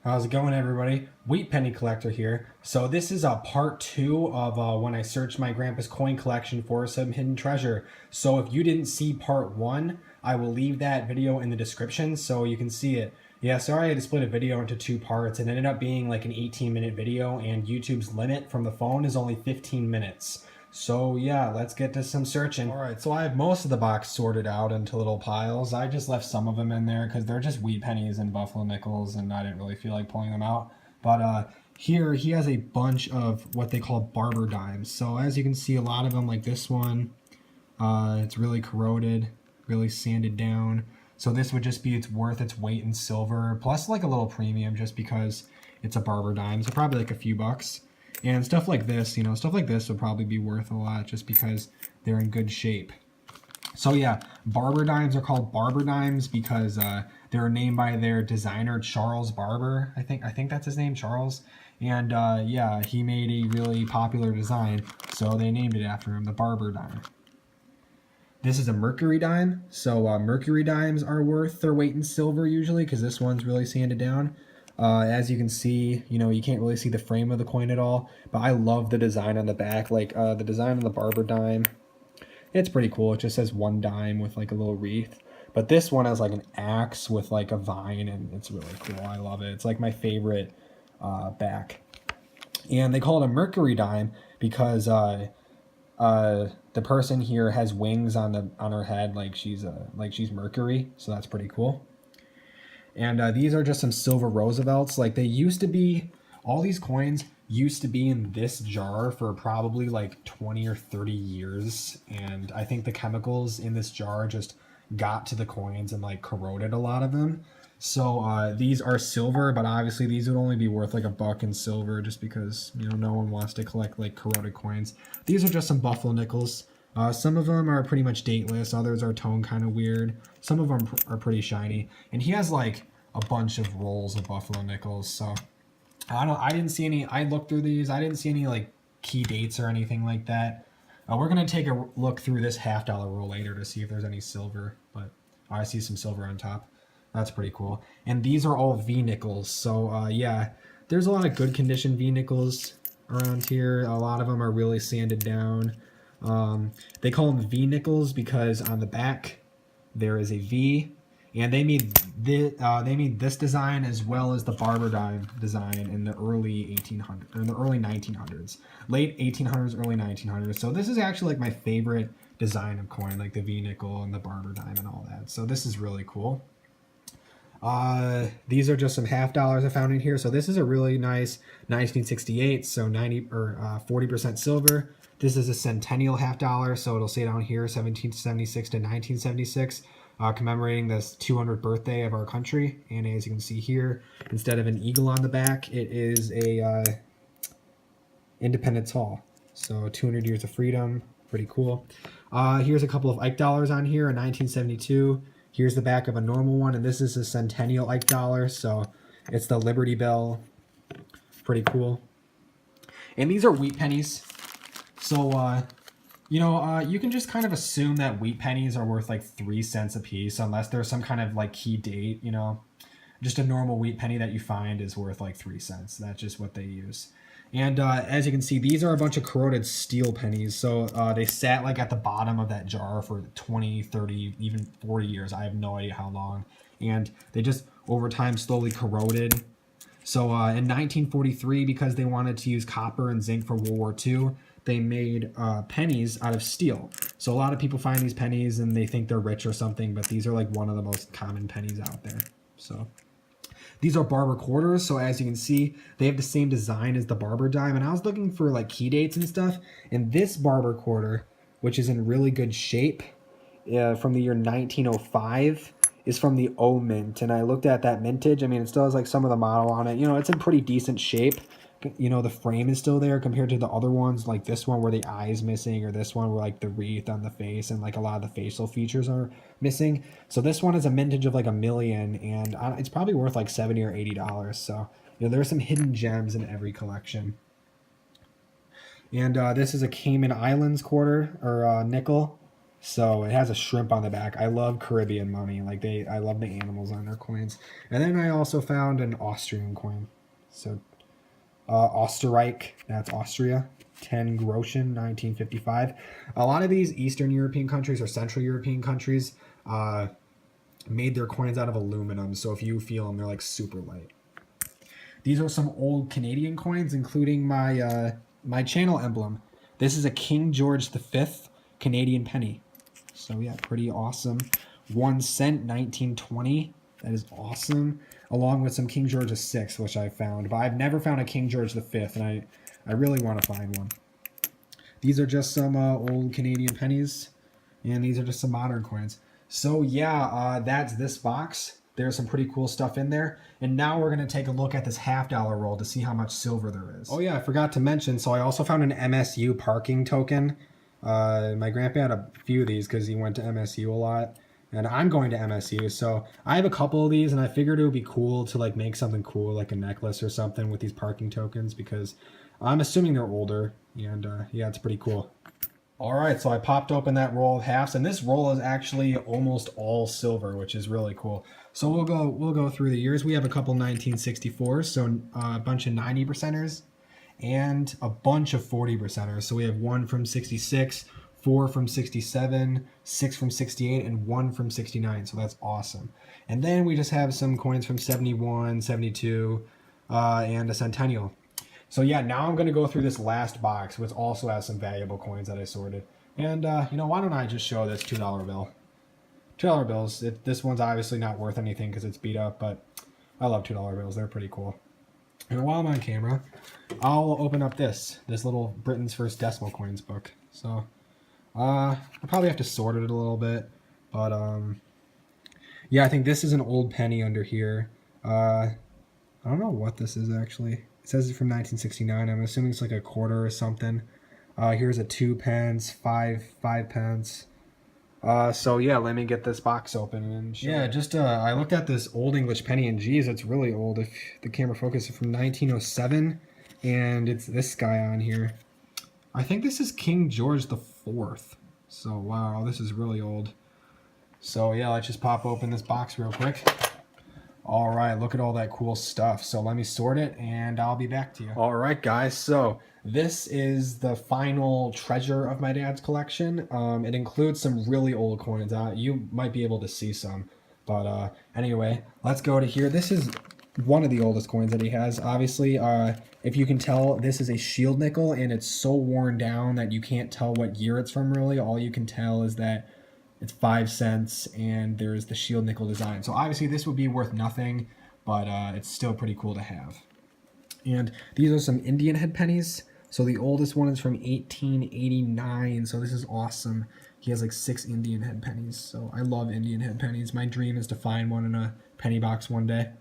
How's it going, everybody? Wheat Penny Collector here. So this is a part two of when I searched my grandpa's coin collection for some hidden treasure. So if you didn't see part one, I will leave that video in the description so you can see it. Yeah, sorry I had to split a video into two parts. It ended up being like an 18-minute video, and YouTube's limit from the phone is only 15 minutes. So yeah, let's get to some searching. All right, so I have most of the box sorted out into little piles. I just left some of them in there because they're just wheat pennies and buffalo nickels, and I didn't really feel like pulling them out. But here he has a bunch of what they call barber dimes. So as you can see, a lot of them, like this one, it's really corroded, really sanded down. So this would just be it's worth its weight in silver, plus like a little premium just because it's a barber dime. So probably like a few bucks. And stuff like this, stuff like this would probably be worth a lot just because they're in good shape. So yeah, barber dimes are called barber dimes because they're named by their designer Charles Barber. I think that's his name, Charles. And yeah, he made a really popular design, so they named it after him, the barber dime. This is a mercury dime, so mercury dimes are worth their weight in silver usually because this one's really sanded down. As you can see, you can't really see the frame of the coin at all, but I love the design on the back, like the design on the barber dime. It's pretty cool. It just says one dime with like a little wreath. But this one has like an axe with like a vine, and it's really cool. I love it. It's like my favorite back. And they call it a mercury dime because the person here has wings on her head, like she's Mercury. So that's pretty cool. And these are just some silver Roosevelts. Like they used to be, all these coins used to be in this jar for probably like 20 or 30 years. And I think the chemicals in this jar just got to the coins and like corroded a lot of them. So these are silver, but obviously these would only be worth like a buck in silver just because, no one wants to collect like corroded coins. These are just some buffalo nickels. Some of them are pretty much dateless. Others are tone kind of weird. Some of them are pretty shiny. And he has like a bunch of rolls of buffalo nickels. So I didn't see any. I looked through these. I didn't see any like key dates or anything like that. We're gonna take a look through this $50 roll later to see if there's any silver. But I see some silver on top. That's pretty cool. And these are all V nickels. So yeah, there's a lot of good condition V nickels around here. A lot of them are really sanded down. They call them V nickels because on the back there is a V, and they made this design as well as the barber dime design in the early 1800s or in the early 1900s, late 1800s, early 1900s. So this is actually like my favorite design of coin, like the V nickel and the barber dime and all that. So this is really cool. These are just some $50 I found in here. So this is a really nice 1968, so 90 or 40% silver. This is a centennial $50, so it'll say down here 1776 to 1976, commemorating this 200th birthday of our country. And as you can see here, instead of an eagle on the back, it is a Independence Hall. So 200 years of freedom, pretty cool. Here's a couple of Ike dollars on here, a 1972. Here's the back of a normal one, and this is a centennial Ike dollar, so it's the Liberty Bell. Pretty cool. And these are wheat pennies. So, you can just kind of assume that wheat pennies are worth like 3 cents a piece, unless there's some kind of like key date, Just a normal wheat penny that you find is worth like 3 cents. That's just what they use. And as you can see, these are a bunch of corroded steel pennies. So they sat like at the bottom of that jar for 20, 30, even 40 years. I have no idea how long. And they just over time slowly corroded. So in 1943, because they wanted to use copper and zinc for World War II, they made pennies out of steel. So a lot of people find these pennies and they think they're rich or something, but these are like one of the most common pennies out there. So these are barber quarters, so as you can see, they have the same design as the barber dime, and I was looking for like key dates and stuff, and this barber quarter, which is in really good shape, from the year 1905, is from the O Mint, and I looked at that mintage. I mean, it still has like some of the model on it. It's in pretty decent shape. The frame is still there compared to the other ones, like this one where the eye is missing, or this one where like the wreath on the face and like a lot of the facial features are missing. So this one is a mintage of like a million, and it's probably worth like $70 or $80. So there are some hidden gems in every collection. And this is a Cayman Islands quarter or nickel. So it has a shrimp on the back. I love Caribbean money. Like I love the animals on their coins. And then I also found an Austrian coin. So Österreich, that's Austria. 10 Groschen, 1955. A lot of these Eastern European countries or Central European countries made their coins out of aluminum. So if you feel them, they're like super light. These are some old Canadian coins, including my my channel emblem. This is a King George V Canadian penny. So yeah, pretty awesome. 1 cent, 1920. That is awesome. Along with some King George VI, which I found. But I've never found a King George V, and I really want to find one. These are just some old Canadian pennies. And these are just some modern coins. So yeah, that's this box. There's some pretty cool stuff in there. And now we're going to take a look at this $50 roll to see how much silver there is. Oh yeah, I forgot to mention, so I also found an MSU parking token. My grandpa had a few of these because he went to MSU a lot. And I'm going to MSU, so I have a couple of these, and I figured it would be cool to like make something cool, like a necklace or something with these parking tokens, because I'm assuming they're older, and yeah, it's pretty cool. All right, so I popped open that roll of halves, and this roll is actually almost all silver, which is really cool. So we'll go through the years. We have a couple 1964s, so a bunch of 90 percenters, and a bunch of 40 percenters. So we have one from 66, 4 from 67, 6 from 68, and 1 from 69. So that's awesome. And then we just have some coins from 71, 72, and a centennial. So yeah, now I'm going to go through this last box, which also has some valuable coins that I sorted. And, you know, why don't I just show this $2 bill? $2 bills. This one's obviously not worth anything because it's beat up, but I love $2 bills. They're pretty cool. And while I'm on camera, I'll open up this little Britain's First Decimal Coins book. So I probably have to sort it a little bit, but yeah, I think this is an old penny under here. I don't know what this is actually. It says it's from 1969. I'm assuming it's like a quarter or something. Here's a 2 pence, 5 pence. So yeah, let me get this box open and show. Yeah, just I looked at this old English penny, and geez, it's really old. If the camera focuses, from 1907, and it's this guy on here. I think this is King George IV. So wow, this is really old. So yeah, let's just pop open this box real quick. All right, look at all that cool stuff. So let me sort it, and I'll be back to you. All right, guys. So this is the final treasure of my dad's collection. It includes some really old coins. You might be able to see some, but anyway, let's go to here. This is one of the oldest coins that he has. Obviously, if you can tell, this is a shield nickel, and it's so worn down that you can't tell what year it's from. Really, all you can tell is that it's 5 cents, and there's the shield nickel design. So obviously this would be worth nothing, but it's still pretty cool to have. And these are some Indian head pennies. So the oldest one is from 1889. So this is awesome. He has like 6 Indian head pennies. So I love Indian head pennies. My dream is to find one in a penny box one day.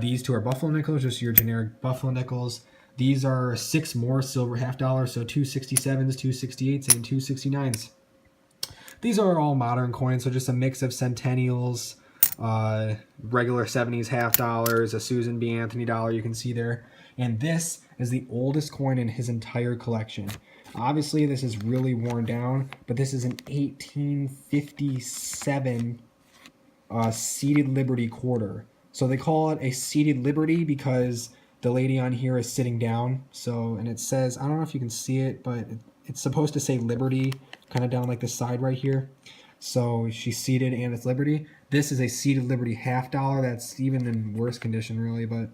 These two are buffalo nickels, just your generic buffalo nickels. These are 6 more silver $50, so 2 67s, 2 68s, and 2 69s. These are all modern coins, so just a mix of centennials, regular 70s $50, a Susan B. Anthony dollar you can see there. And this is the oldest coin in his entire collection. Obviously, this is really worn down, but this is an 1857 seated Liberty quarter. So they call it a seated Liberty because the lady on here is sitting down. So, and it says, I don't know if you can see it, but it's supposed to say Liberty kind of down like the side right here. So she's seated and it's Liberty. This is a seated Liberty $50. That's even in worse condition really, but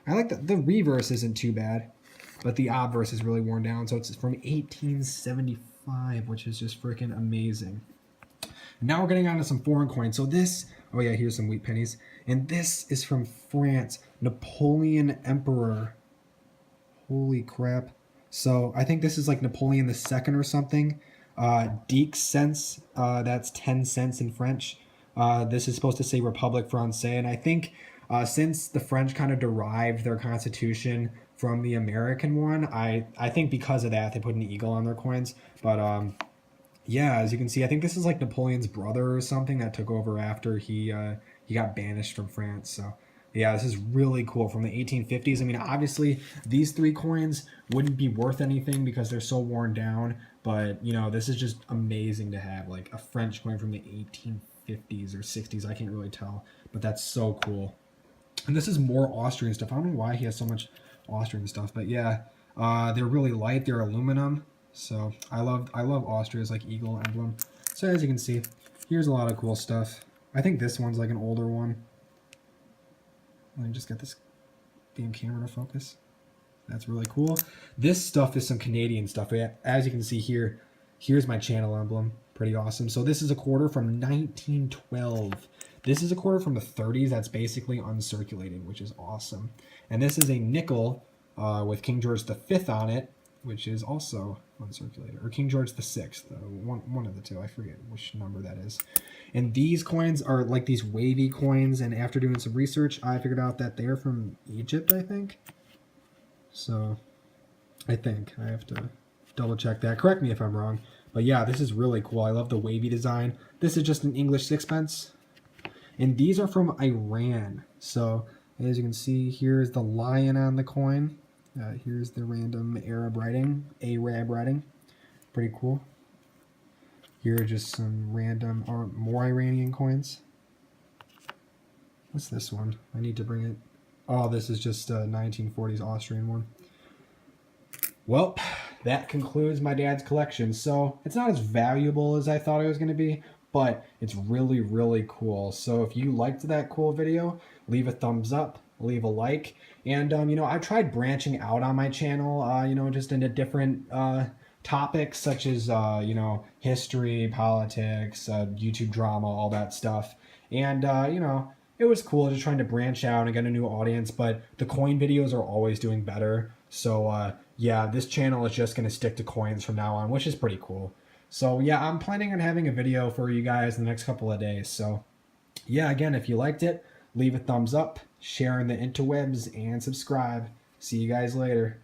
I like the reverse isn't too bad, but the obverse is really worn down. So it's from 1875, which is just freaking amazing. Now we're getting on to some foreign coins. So this, oh yeah, here's some wheat pennies. And this is from France, Napoleon Emperor. Holy crap. So I think this is like Napoleon II or something. 10 cents, that's 10 cents in French. This is supposed to say Republique Française, and I think since the French kind of derived their constitution from the American one, I think because of that they put an eagle on their coins. But yeah, as you can see, I think this is like Napoleon's brother or something that took over after he got banished from France. So Yeah, this is really cool from the 1850s. I mean, obviously, these three coins wouldn't be worth anything because they're so worn down, but you know, this is just amazing to have like a French coin from the 1850s or 60s. I can't really tell, but that's so cool. And this is more Austrian stuff. I don't know why he has so much Austrian stuff, but yeah, they're really light. They're aluminum, so I love Austria's like eagle emblem. So as you can see, here's a lot of cool stuff. I think this one's like an older one. Let me just get this damn camera to focus. That's really cool. This stuff is some Canadian stuff. As you can see here, here's my channel emblem. Pretty awesome. So this is a quarter from 1912. This is a quarter from the 30s that's basically uncirculated, which is awesome. And this is a nickel with King George V on it, which is also uncirculated, or King George VI, one of the two. I forget which number that is. And these coins are like these wavy coins, and after doing some research, I figured out that they're from Egypt, I think. So, I think I have to double check that. Correct me if I'm wrong. But yeah, this is really cool. I love the wavy design. This is just an English sixpence. And these are from Iran. So, as you can see, here's the lion on the coin. Here's the random Arab writing. Pretty cool. Here are just some random or more Iranian coins. What's this one? I need to bring it. Oh, this is just a 1940s Austrian one. Well, that concludes my dad's collection. So it's not as valuable as I thought it was going to be, but it's really, really cool. So if you liked that cool video, leave a thumbs up, leave a like. And, you know, I tried branching out on my channel, you know, just into different topics such as, you know, history, politics, YouTube drama, all that stuff. And, you know, it was cool just trying to branch out and get a new audience, but the coin videos are always doing better. So, yeah, this channel is just going to stick to coins from now on, which is pretty cool. So, yeah, I'm planning on having a video for you guys in the next couple of days. So, yeah, again, if you liked it, leave a thumbs up, share in the interwebs, and subscribe. See you guys later.